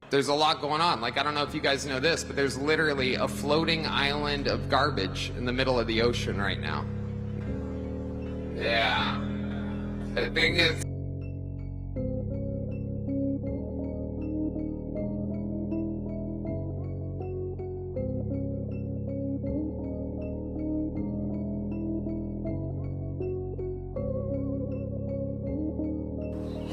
There's a lot going on. Like, I don't know if you guys know this, but there's literally a floating island of garbage in the middle of the ocean right now. Yeah. I think it's...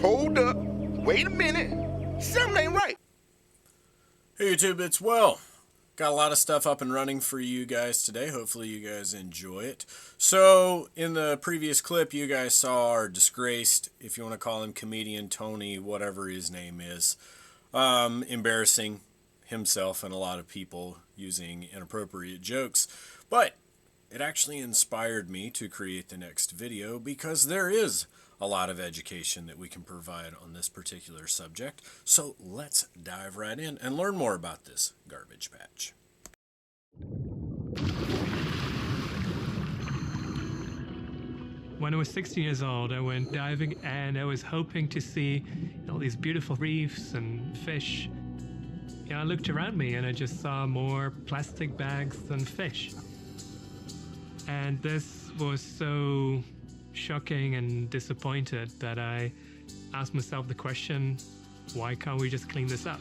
Hold up. Wait a minute. Something ain't right. Hey YouTube, it's Will. Got a lot of stuff up and running for you guys today. Hopefully you guys enjoy it. So in the previous clip you guys saw our disgraced, if you want to call him comedian Tony, whatever his name is, embarrassing himself and a lot of people using inappropriate jokes. But it actually inspired me to create the next video because there is a lot of education that we can provide on this particular subject. So let's dive right in and learn more about this garbage patch. When I was 16 years old, I went diving and I was hoping to see all these beautiful reefs and fish. I looked around me and I just saw more plastic bags than fish. And this was so shocking and disappointed that I asked myself the question, why can't we just clean this up?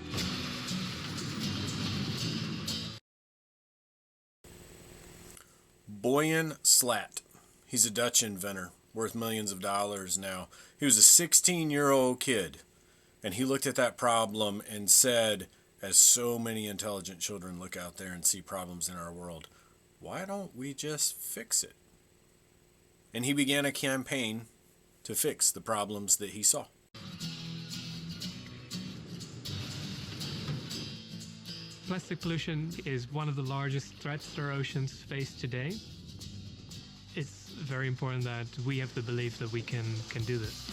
Boyan Slat. He's a Dutch inventor, worth millions of dollars now. He was a 16-year-old kid, and he looked at that problem and said, as so many intelligent children look out there and see problems in our world, why don't we just fix it? And he began a campaign to fix the problems that he saw. Plastic pollution is one of the largest threats our oceans face today. It's very important that we have the belief that we can do this.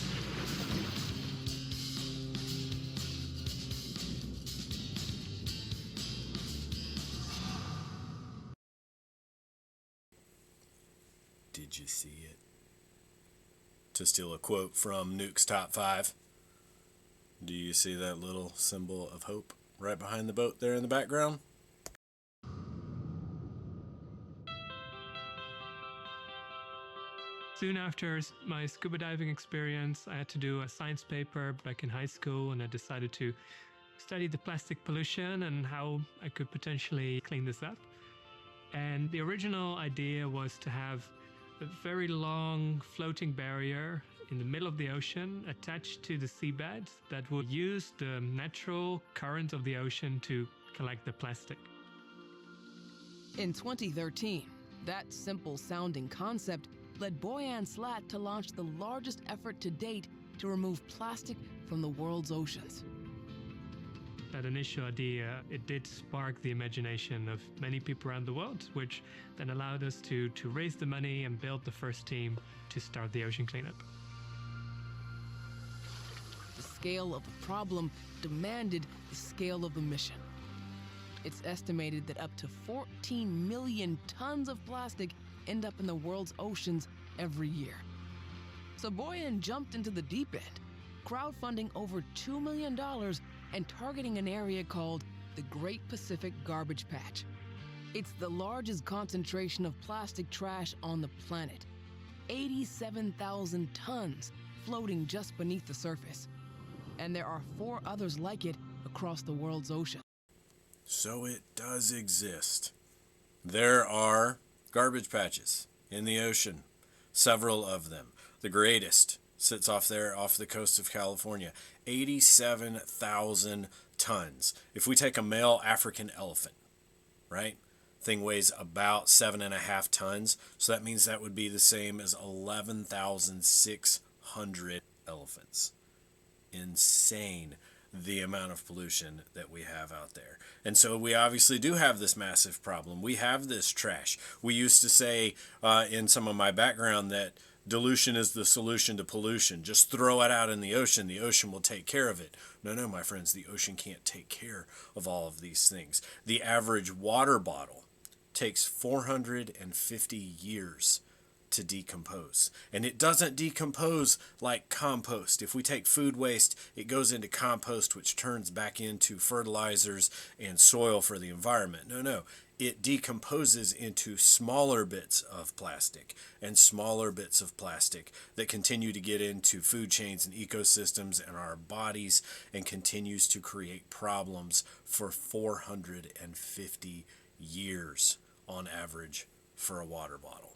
Did you see it? To steal a quote from Nuke's Top 5. Do you see that little symbol of hope right behind the boat there in the background? Soon after my scuba diving experience, I had to do a science paper back in high school, and I decided to study the plastic pollution and how I could potentially clean this up. And the original idea was to have a very long floating barrier in the middle of the ocean attached to the seabed that would use the natural current of the ocean to collect the plastic. In 2013, that simple-sounding concept led Boyan Slat to launch the largest effort to date to remove plastic from the world's oceans. That initial idea, it did spark the imagination of many people around the world, which then allowed us to raise the money and build the first team to start the ocean cleanup. The scale of the problem demanded the scale of the mission. It's estimated that up to 14 million tons of plastic end up in the world's oceans every year. So Boyan jumped into the deep end, crowdfunding over $2 million and targeting an area called the Great Pacific Garbage Patch. It's the largest concentration of plastic trash on the planet. 87,000 tons floating just beneath the surface. And there are 4 others like it across the world's ocean. So it does exist. There are garbage patches in the ocean, several of them. The greatest sits off there off the coast of California, 87,000 tons. If we take a male African elephant, right? Thing weighs about 7.5 tons, so that means that would be the same as 11,600 elephants. Insane, the amount of pollution that we have out there. And so we obviously do have this massive problem. We have this trash. We used to say in some of my background that dilution is the solution to pollution. Just throw it out in the ocean will take care of it. No, my friends, the ocean can't take care of all of these things. The average water bottle takes 450 years to decompose. And it doesn't decompose like compost. If we take food waste, it goes into compost, which turns back into fertilizers and soil for the environment. No. It decomposes into smaller bits of plastic and smaller bits of plastic that continue to get into food chains and ecosystems and our bodies, and continues to create problems for 450 years on average for a water bottle.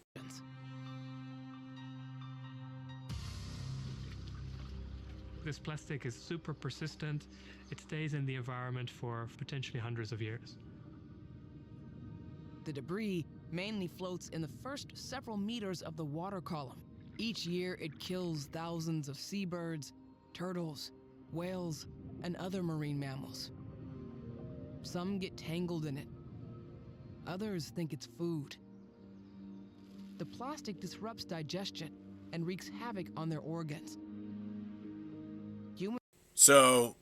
This plastic is super persistent. It stays in the environment for potentially hundreds of years. The debris mainly floats in the first several meters of the water column. Each year, it kills thousands of seabirds, turtles, whales, and other marine mammals. Some get tangled in it. Others think it's food. The plastic disrupts digestion and wreaks havoc on their organs. So,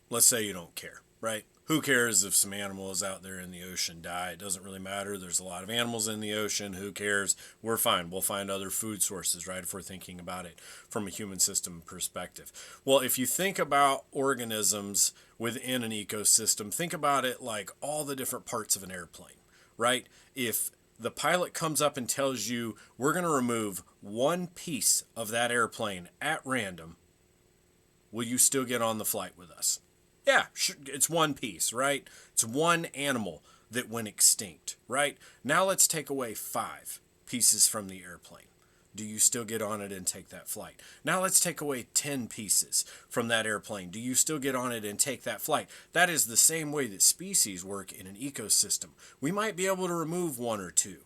let's say you don't care, right? Who cares if some animals out there in the ocean die? It doesn't really matter. There's a lot of animals in the ocean. Who cares? We're fine. We'll find other food sources, right? If we're thinking about it from a human system perspective. Well, if you think about organisms within an ecosystem, think about it like all the different parts of an airplane, right? If the pilot comes up and tells you, we're going to remove one piece of that airplane at random, will you still get on the flight with us? Yeah, sure, it's one piece, right? It's one animal that went extinct, right? Now let's take away 5 pieces from the airplane. Do you still get on it and take that flight? Now let's take away 10 pieces from that airplane. Do you still get on it and take that flight? That is the same way that species work in an ecosystem. We might be able to remove 1 or 2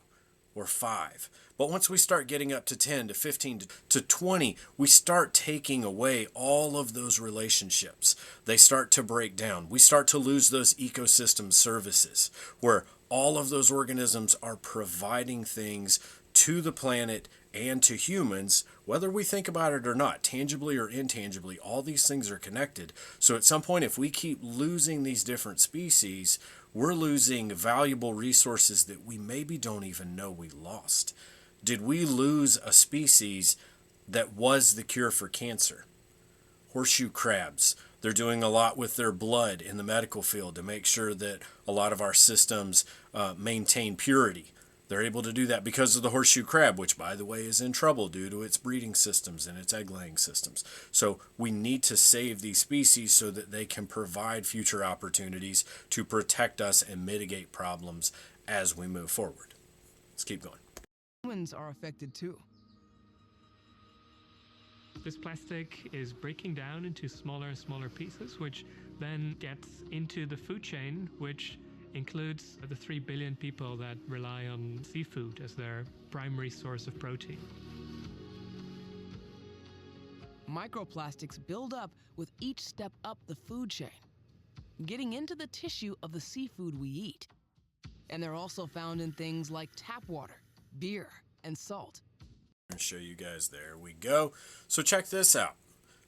or 5. But once we start getting up to 10 to 15 to 20, we start taking away all of those relationships. They start to break down. We start to lose those ecosystem services where all of those organisms are providing things to the planet and to humans, whether we think about it or not, tangibly or intangibly. All these things are connected. So at some point, if we keep losing these different species, we're losing valuable resources that we maybe don't even know we lost. Did we lose a species that was the cure for cancer? Horseshoe crabs. They're doing a lot with their blood in the medical field to make sure that a lot of our systems maintain purity. They're able to do that because of the horseshoe crab, which, by the way, is in trouble due to its breeding systems and its egg-laying systems. So we need to save these species so that they can provide future opportunities to protect us and mitigate problems as we move forward. Let's keep going. Humans are affected too. This plastic is breaking down into smaller and smaller pieces, which then gets into the food chain, which includes the 3 billion people that rely on seafood as their primary source of protein. Microplastics build up with each step up the food chain, getting into the tissue of the seafood we eat. And they're also found in things like tap water, beer, and salt. I'm going to show you guys. There we go. So check this out.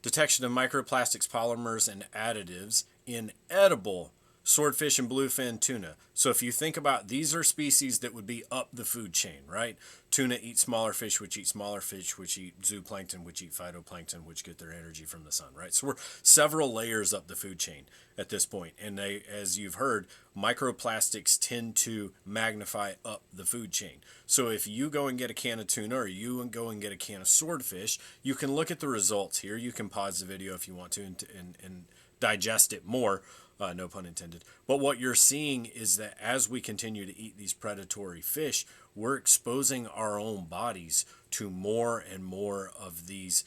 Detection of microplastics, polymers, and additives in edible swordfish and bluefin tuna. So if you think about, these are species that would be up the food chain, right? Tuna eat smaller fish, which eat smaller fish, which eat zooplankton, which eat phytoplankton, which get their energy from the sun, right? So we're several layers up the food chain at this point. And they, as you've heard, microplastics tend to magnify up the food chain. So if you go and get a can of tuna or you go and get a can of swordfish, you can look at the results here. You can pause the video if you want to and digest it more. No pun intended. But what you're seeing is that as we continue to eat these predatory fish, we're exposing our own bodies to more and more of these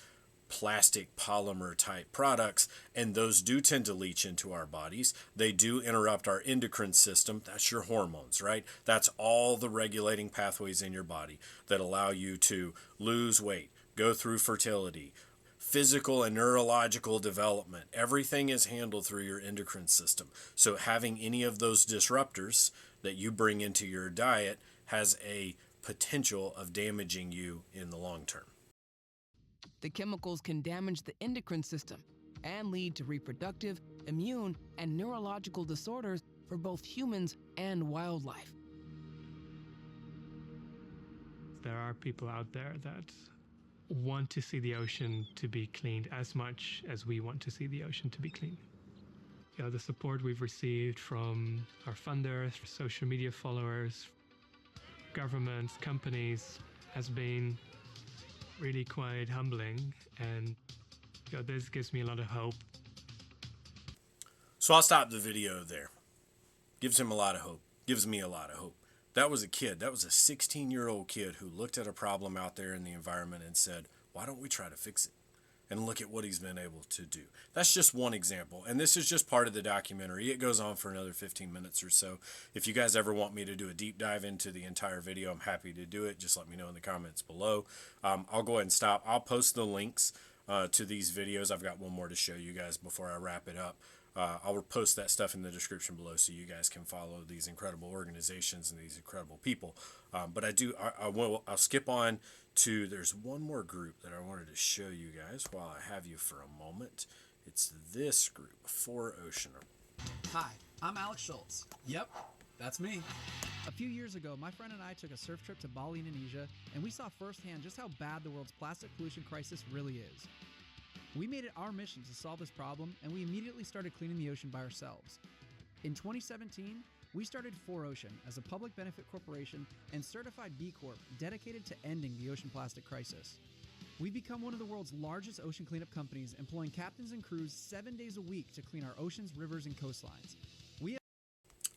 plastic polymer type products, and those do tend to leach into our bodies. They do interrupt our endocrine system. That's your hormones, right? That's all the regulating pathways in your body that allow you to lose weight, go through fertility, physical and neurological development. Everything is handled through your endocrine system. So having any of those disruptors that you bring into your diet has a potential of damaging you in the long term. The chemicals can damage the endocrine system and lead to reproductive, immune, and neurological disorders for both humans and wildlife. there are people out there that want to see the ocean to be cleaned as much as we want to see the ocean to be clean. The support we've received from our funders, social media followers, governments, companies has been really quite humbling, and this gives me a lot of hope. So I'll stop the video there. Gives him a lot of hope. Gives me a lot of hope. That was a kid. That was a 16-year-old kid who looked at a problem out there in the environment and said, why don't we try to fix it? And look at what he's been able to do. That's just one example. And this is just part of the documentary. It goes on for another 15 minutes or so. If you guys ever want me to do a deep dive into the entire video, I'm happy to do it. Just let me know in the comments below. I'll go ahead and stop. I'll post the links to these videos. I've got one more to show you guys before I wrap it up. I'll post that stuff in the description below so you guys can follow these incredible organizations and these incredible people. But I'll skip on to, there's one more group that I wanted to show you guys while I have you for a moment. It's this group, 4Ocean. Hi, I'm Alex Schultz. Yep, that's me. A few years ago, my friend and I took a surf trip to Bali, Indonesia, and we saw firsthand just how bad the world's plastic pollution crisis really is. We made it our mission to solve this problem, and we immediately started cleaning the ocean by ourselves. In 2017, we started 4Ocean as a public benefit corporation and certified B Corp dedicated to ending the ocean plastic crisis. We've become one of the world's largest ocean cleanup companies, employing captains and crews 7 days a week to clean our oceans, rivers, and coastlines.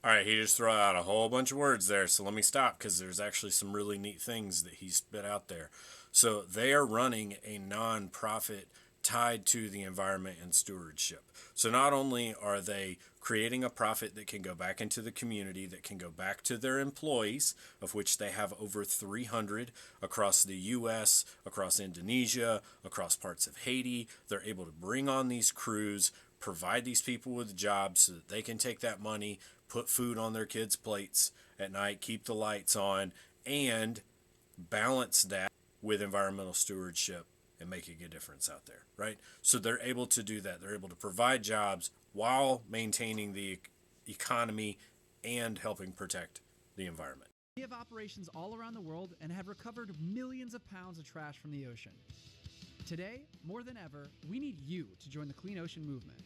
All right, he just threw out a whole bunch of words there, so let me stop because there's actually some really neat things that he spit out there. So they are running a non-profit tied to the environment and stewardship. So not only are they creating a profit that can go back into the community, that can go back to their employees, of which they have over 300 across the U.S., across Indonesia, across parts of Haiti. They're able to bring on these crews, provide these people with jobs so that they can take that money, put food on their kids' plates at night, keep the lights on, and balance that with environmental stewardship and making a difference out there, right? So they're able to do that. They're able to provide jobs while maintaining the economy and helping protect the environment. We have operations all around the world and have recovered millions of pounds of trash from the ocean. Today, more than ever, we need you to join the Clean Ocean movement.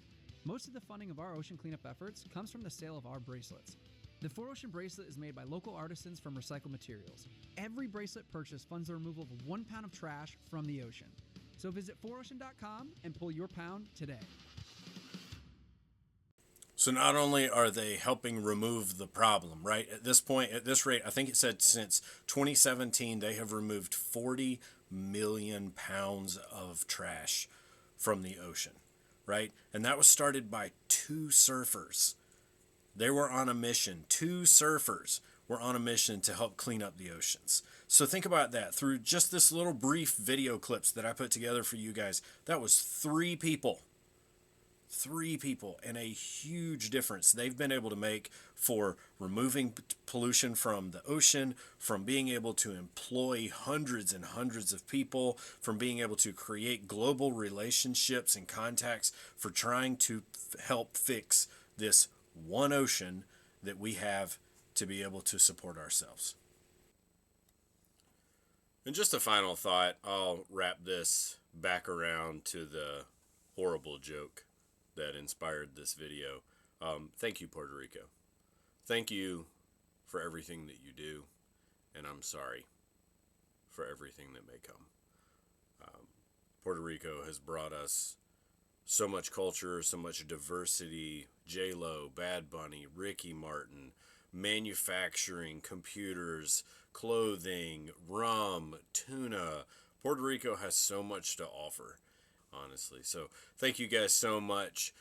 Most of the funding of our ocean cleanup efforts comes from the sale of our bracelets. The 4Ocean bracelet is made by local artisans from recycled materials. Every bracelet purchase funds the removal of 1 pound of trash from the ocean. So visit 4ocean.com and pull your pound today. So not only are they helping remove the problem, right? At this point, at this rate, I think it said since 2017, they have removed 40 million pounds of trash from the ocean, right? And that was started by 2 surfers. They were on a mission. 2 surfers were on a mission to help clean up the oceans. So think about that. Through just this little brief video clips that I put together for you guys, that was 3 people. 3 people, and a huge difference they've been able to make for removing pollution from the ocean, from being able to employ hundreds and hundreds of people, from being able to create global relationships and contacts, for trying to help fix this one ocean that we have to be able to support ourselves. And just a final thought, I'll wrap this back around to the horrible joke that inspired this video. Thank you, Puerto Rico. Thank you for everything that you do, and I'm sorry for everything that may come. Puerto Rico has brought us so much culture, so much diversity. J-Lo, Bad Bunny, Ricky Martin, manufacturing, computers, clothing, rum, tuna. Puerto Rico has so much to offer, honestly. So thank you guys so much.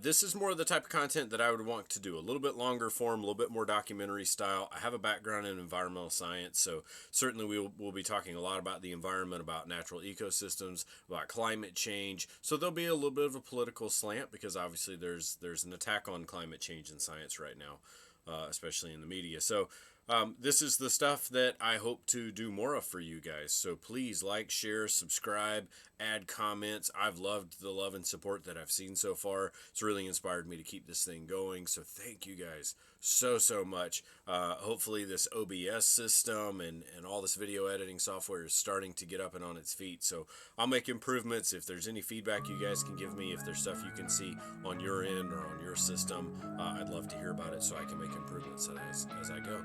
This is more of the type of content that I would want to do. A little bit longer form, a little bit more documentary style. I have a background in environmental science, so certainly we'll be talking a lot about the environment, about natural ecosystems, about climate change. So there'll be a little bit of a political slant because obviously there's an attack on climate change in science right now, especially in the media. So This is the stuff that I hope to do more of for you guys. So please like, share, subscribe, add comments. I've loved the love and support that I've seen so far. It's really inspired me to keep this thing going. So thank you guys so much. Hopefully this OBS system and all this video editing software is starting to get up and on its feet. So I'll make improvements. If there's any feedback you guys can give me, if there's stuff you can see on your end or on your system, I'd love to hear about it so I can make improvements as I go.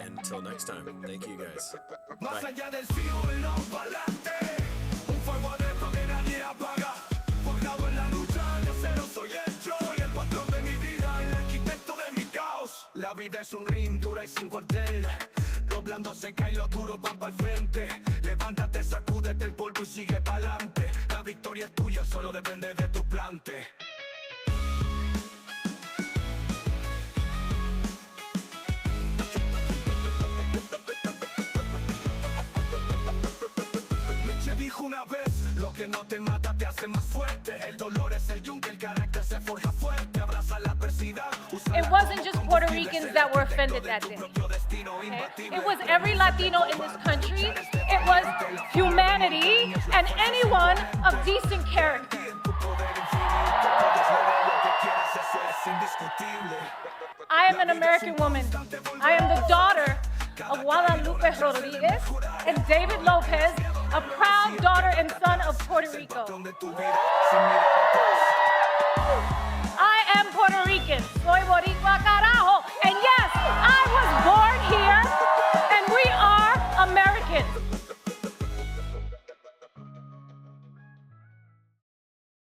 Until next time, thank you guys. Más Bye. allá del cielo y no pa'lante, un fuego adentro que nadie apaga. Forjado en la lucha de acero soy el yo y el patrón de mi vida, el arquitecto de mi caos. La vida es un ring dura y sin cuartel, doblando se cae lo duro va pa'l frente. Levántate, sacúdete el polvo y sigue pa'lante. La victoria es tuya, solo depende de tu plante. Dijo una vez, lo que no te mata te hace más fuerte. El dolor es el yunque, el carácter se forja fuerte. Abraza la adversidad. It wasn't just Puerto Ricans that were offended that day. Okay? It was every Latino in this country. It was humanity and anyone of decent character. I am an American woman. I am the daughter of Guadalupe Rodriguez and David Lopez, a proud daughter and son of Puerto Rico.